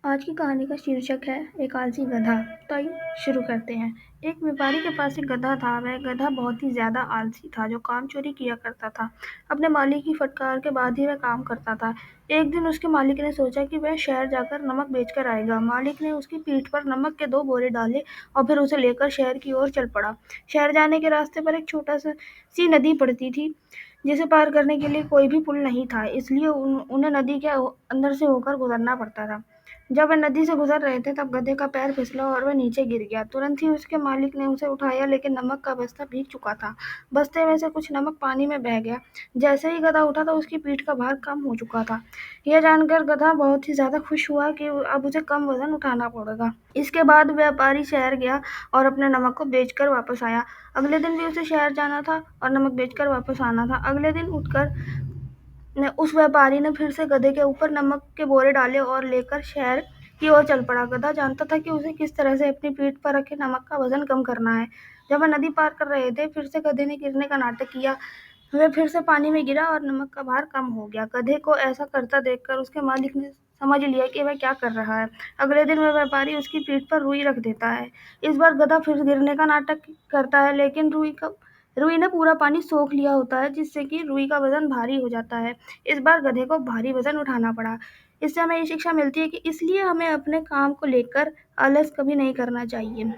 आज की कहानी का शीर्षक है एक आलसी गधा। तो आइए शुरू करते हैं। एक व्यापारी के पास एक गधा था। वह गधा बहुत ही ज्यादा आलसी था, जो काम चोरी किया करता था। अपने मालिक की फटकार के बाद ही वह काम करता था। एक दिन उसके मालिक ने सोचा कि वह शहर जाकर नमक बेचकर आएगा। मालिक ने उसकी पीठ पर नमक के 2 बोरे डाले और फिर उसे लेकर शहर की ओर चल पड़ा। शहर जाने के रास्ते पर एक छोटा सी नदी पड़ती थी, जिसे पार करने के लिए कोई भी पुल नहीं था, इसलिए उन्हें नदी के अंदर से होकर गुजरना पड़ता था। जब वह नदी से गुजर रहे थे, तब गधे का पैर फिसला और वह नीचे गिर गया। तुरंत ही उसके मालिक ने उसे उठाया, लेकिन नमक का बस्ता भीग चुका था। बस्ते में से कुछ नमक पानी में बह गया। जैसे ही गधा उठा, तो उसकी पीठ का भार कम हो चुका था। यह जानकर गधा बहुत ही ज्यादा खुश हुआ कि अब उसे कम वजन उठाना पड़ेगा। इसके बाद व्यापारी शहर गया और अपने नमक को बेचकर वापस आया। अगले दिन भी उसे शहर जाना था और नमक बेचकर वापस आना था। अगले दिन उठकर उस व्यापारी ने फिर से गधे के ऊपर नमक के बोरे डाले और लेकर शहर की ओर चल पड़ा। गधा जानता था कि उसे किस तरह से अपनी पीठ पर रखे नमक का वजन कम करना है। जब वह नदी पार कर रहे थे, फिर से गधे ने गिरने का नाटक किया। वह फिर से पानी में गिरा और नमक का भार कम हो गया। गधे को ऐसा करता देखकर उसके मालिक ने समझ लिया कि वह क्या कर रहा है। अगले दिन वह व्यापारी उसकी पीठ पर रुई रख देता है। इस बार गधा फिर गिरने का नाटक करता है, लेकिन रुई ने पूरा पानी सोख लिया होता है, जिससे कि रुई का वजन भारी हो जाता है। इस बार गधे को भारी वजन उठाना पड़ा। इससे हमें ये शिक्षा मिलती है कि इसलिए हमें अपने काम को लेकर आलस कभी नहीं करना चाहिए।